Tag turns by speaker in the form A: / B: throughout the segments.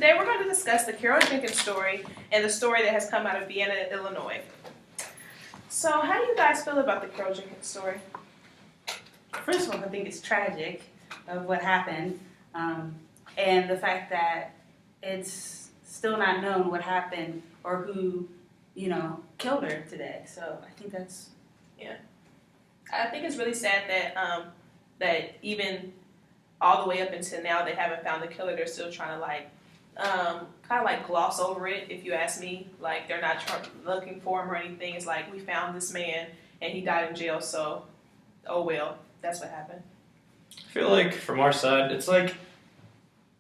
A: Today we're going to discuss the Carol Jenkins story and the story that has come out of Vienna, Illinois. So how do you guys feel about the Carol Jenkins story?
B: First of all, I think it's tragic of what happened, and the fact that it's still not known what happened or who, killed her today. So I think that's...
A: Yeah. I think it's really sad that that even all the way up until now they haven't found the killer. They're still trying to kind of like gloss over it, if you ask me. Like they're not looking for him or anything. It's like we found this man and he died in jail, so oh well, that's what happened.
C: I feel like from our side, it's like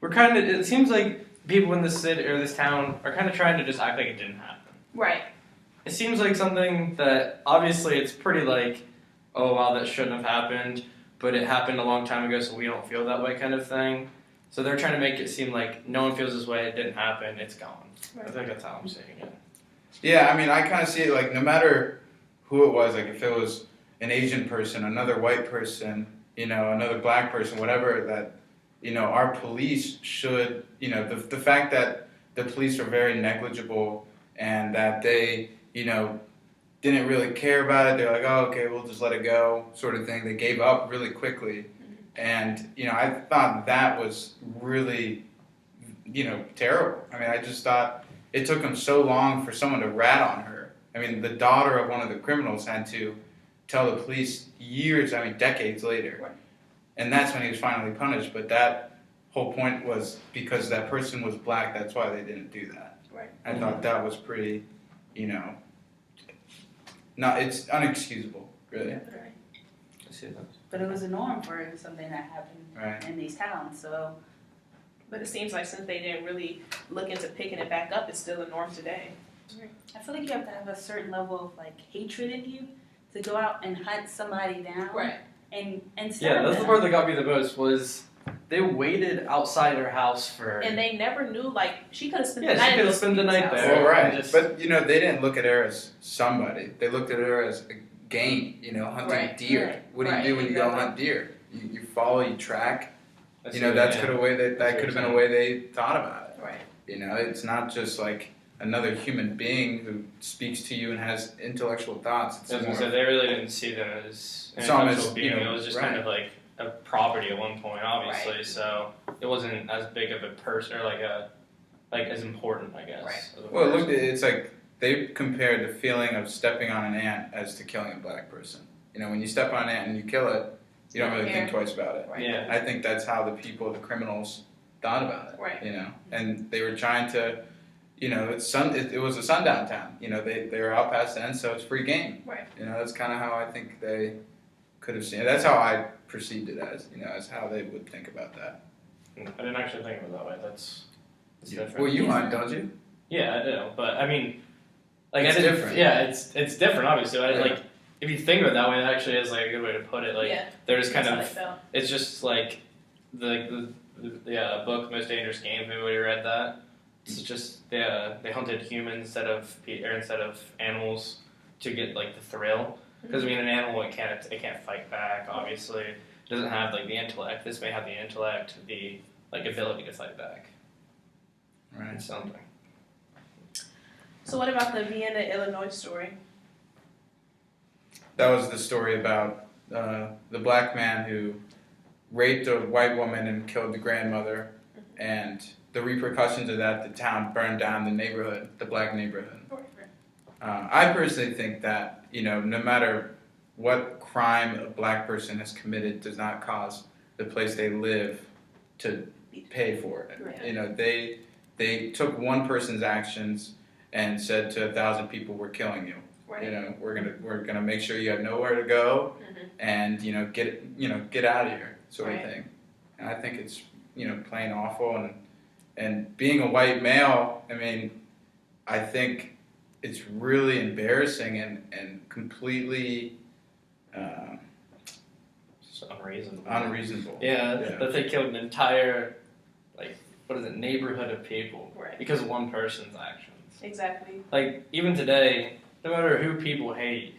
C: it seems like people in this city or this town are kind of trying to just act like it didn't happen.
A: Right.
C: It seems like something that obviously it's pretty like, oh wow, that shouldn't have happened, but it happened a long time ago, so we don't feel that way kind of thing. So they're trying to make it seem like no one feels this way, it didn't happen, it's gone. Right. I think that's how I'm saying it.
D: Yeah, I mean, I kind of see it like no matter who it was, like if it was an Asian person, another white person, another black person, whatever, that, our police should, the fact that the police are very negligible and that they, didn't really care about it. They're like, oh, okay, we'll just let it go, sort of thing. They gave up really quickly. And, I thought that was really, terrible. I mean, I just thought it took them so long for someone to rat on her. I mean, the daughter of one of the criminals had to tell the police decades later.
A: Right.
D: And that's when he was finally punished. But that whole point was because that person was black, that's why they didn't do that.
A: Right.
D: I thought that was pretty, it's unexcusable, really.
A: Right.
B: But it was a norm for something that happened in these towns, so...
A: But it seems like since they didn't really look into picking it back up, it's still a norm today.
B: I feel like you have to have a certain level of, hatred in you to go out and hunt somebody down.
A: Right.
B: And stab
C: Yeah, that's
B: them.
C: the part that got me the most was they waited outside her house for...
A: And they never knew, she could have spent
C: Yeah,
A: the night
C: she could have spent the night
A: house.
C: there.
D: Well, right.
C: Just-
D: But, they didn't look at her as somebody. They looked at her as a game, hunting
A: Right.
D: deer.
B: Right.
D: What do you do when you go hunt deer? You follow, you track. That could have been a way they thought about it.
A: Right.
D: It's not just like another human being who speaks to you and has intellectual thoughts. It's
C: I was
D: more
C: gonna say, they really didn't see them as an
D: Some as,
C: intellectual being. It was just kind of like a property at one point, obviously.
A: Right.
C: So it wasn't as big of a person or as important, I guess.
A: Right.
C: As a
D: Well,
C: person.
D: look, it's like they compared the feeling of stepping on an ant as to killing a black person. When you step on an ant and you kill it, you don't really think twice about it.
A: Right.
C: Yeah.
D: I think that's how the criminals thought about it.
A: Right.
D: And they were trying to, it was a sundown town. They were out past the end, so it's free game.
A: Right.
D: That's kind of how I think they could have seen it. That's how I perceived it as how they would think about that.
C: I didn't actually think of it that way. That's different.
D: Well, you hunt, don't you?
C: Yeah, I do. But I mean,
D: It's different.
C: Yeah, it's different, obviously.
D: Yeah.
C: If you think of it that way, that actually is a good way to put it. They're just kind
A: That's
C: of.
A: how they felt.
C: It's just like the book Most Dangerous Game. Have anybody read that? It's just they hunted humans instead of animals to get the thrill. Because an animal it can't fight back. Obviously, it doesn't have the intellect. This may have the intellect, the ability to fight back.
D: Right.
C: It's something.
A: So what about the Vienna, Illinois story?
D: That was the story about the black man who raped a white woman and killed the grandmother, and the repercussions of that, the town burned down the neighborhood, the black neighborhood. I personally think that, no matter what crime a black person has committed does not cause the place they live to pay for it.
A: Right.
D: They took one person's actions and said to 1,000 people, "We're killing you."
A: Right.
D: We're gonna make sure you have nowhere to go, and get out of here, sort of thing. And I think it's plain awful, and being a white male, I mean, I think it's really embarrassing and completely
C: It's unreasonable.
D: unreasonable.
C: Yeah, that they killed an entire neighborhood of people because of one person's actions.
A: Exactly.
C: Even today, no matter who people hate,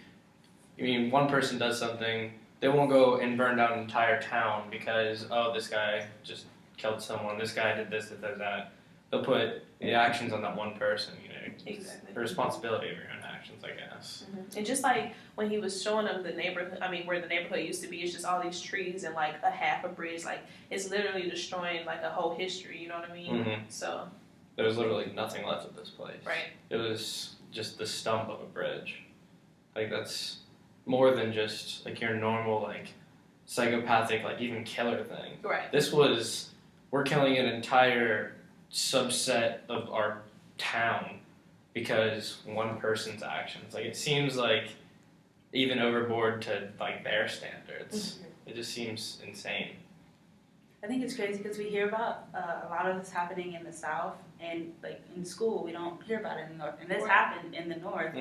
C: one person does something, they won't go and burn down an entire town because, this guy just killed someone, this guy did this, did that. they'll put the actions on that one person. You know,
A: Exactly.
C: the responsibility of your own actions, I guess.
A: And just like when he was showing them the neighborhood, I mean, where the neighborhood used to be, it's just all these trees and like a half a bridge. Like it's literally destroying like a whole history. You know what I mean?
C: Mm-hmm.
A: So
C: There was literally nothing left of this place.
A: right.
C: It was just the stump of a bridge. Like that's more than just like your normal like psychopathic like even killer thing.
A: Right.
C: This was we're killing an entire subset of our town because one person's actions. Like it seems like even overboard to like their standards. It just seems insane.
B: I think it's crazy because we hear about a lot of this happening in the South, and like in school we don't hear about it in the North, and this happened in the North.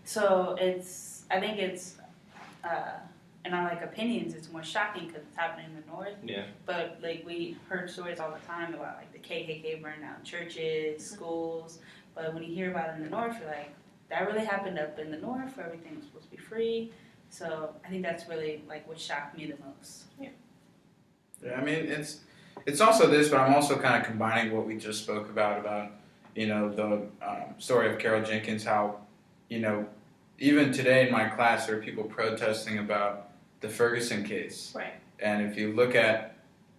B: So I think it's in our like opinions, it's more shocking because it's happening in the North.
C: Yeah.
B: But like we heard stories all the time about like the KKK burning down churches, schools. But when you hear about it in the North, you're like, that really happened up in the North where everything was supposed to be free. So I think that's really like what shocked me the most.
D: Yeah, I mean, it's also this, but I'm also kind of combining what we just spoke about, you know, the story of Carol Jenkins, how, you know, even today in my class there are people protesting about the Ferguson case.
A: Right.
D: And if you look at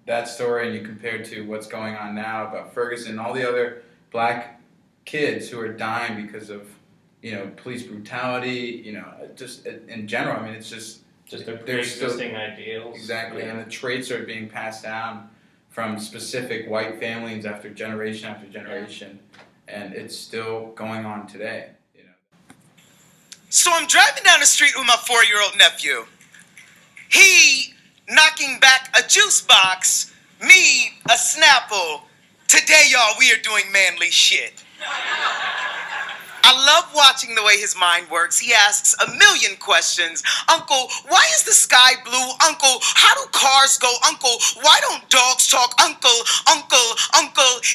D: that story and you compare it to what's going on now about Ferguson and all the other black kids who are dying because of, you know, police brutality, you know, just in general, I mean, it's just
C: their
D: there's still-
C: pre-existing ideals.
D: Exactly, and the traits are being passed down from specific white families after generation, and it's still going on today. You know.
E: So I'm driving down the street with my 4-year-old nephew. He knocking back a juice box, me a Snapple. Today, y'all, we are doing manly shit. I love watching the way his mind works. He asks a million questions. Uncle, why is the sky blue? Uncle, how do cars go? Uncle, why don't dogs talk? Uncle.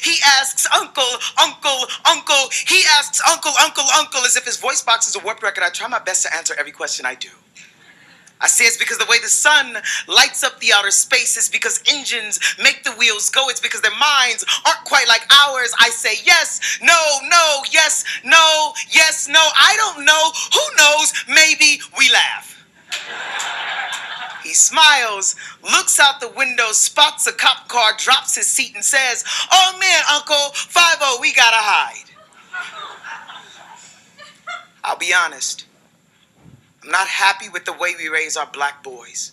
E: He asks uncle. He asks uncle, as if his voice box is a warped record. I try my best to answer every question I do. I say it's because the way the sun lights up the outer space is because engines make the wheels go. It's because their minds aren't quite like ours. I say yes, no, yes, no, yes, no. I don't know. Who knows? Maybe we laugh. He smiles, looks out the window, spots a cop car, drops his seat and says, "Oh man, Uncle, 5-0, we gotta hide." I'll be honest. I'm not happy with the way we raise our black boys.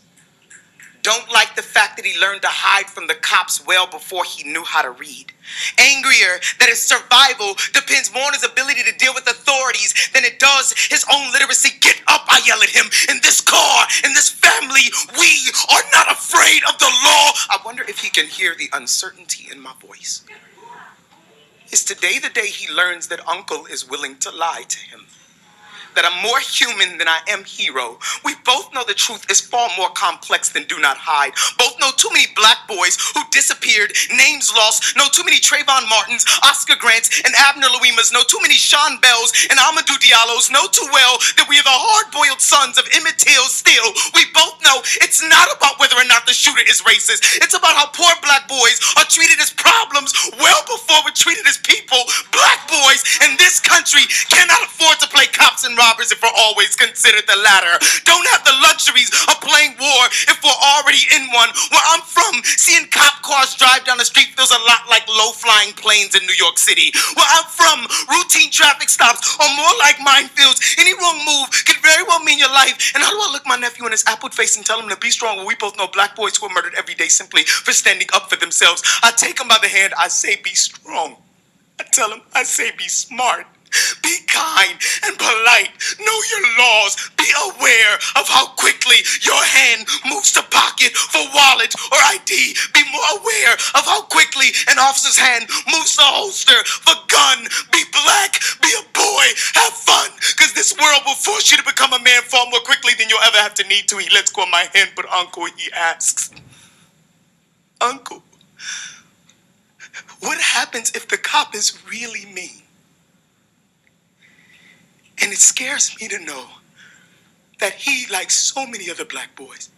E: Don't like the fact that he learned to hide from the cops well before he knew how to read. Angrier that his survival depends more on his ability to deal with authorities than it does his own literacy. Get up, I yell at him. In this car, in this family, we are not afraid of the law. I wonder if he can hear the uncertainty in my voice. Is today the day he learns that Uncle is willing to lie to him? That I'm more human than I am hero. We both know the truth is far more complex than do not hide. Both know too many black boys who disappeared, names lost. Know too many Trayvon Martins, Oscar Grants, and Abner Luimas. Know too many Sean Bells and Amadou Diallos. Know too well that we are the hard-boiled sons of Emmett Till still. We both know it's not about whether or not the shooter is racist. It's about how poor black boys are treated as problems well before we're treated as people. Black boys in this country cannot afford to play cops and robbers if we're always considered the latter. Don't have the luxuries of playing war if we're already in one. Where I'm from, seeing cop cars drive down the street feels a lot like low-flying planes in New York City. Where I'm from, routine traffic stops are more like minefields. Any wrong move could very well mean your life. And how do I look my nephew in his apple face and tell him to be strong when we both know black boys who are murdered every day simply for standing up for themselves? I take him by the hand, I say be strong. I tell him, I say be smart. Be kind and polite. Know your laws. Be aware of how quickly your hand moves to pocket for wallet or ID. Be more aware of how quickly an officer's hand moves to holster for gun. Be black. Be a boy. Have fun. Because this world will force you to become a man far more quickly than you'll ever have to need to. He lets go of my hand, but Uncle, he asks, Uncle, what happens if the cop is really mean? And it scares me to know that he, like so many other black boys,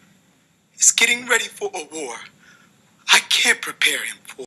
E: is getting ready for a war I can't prepare him for.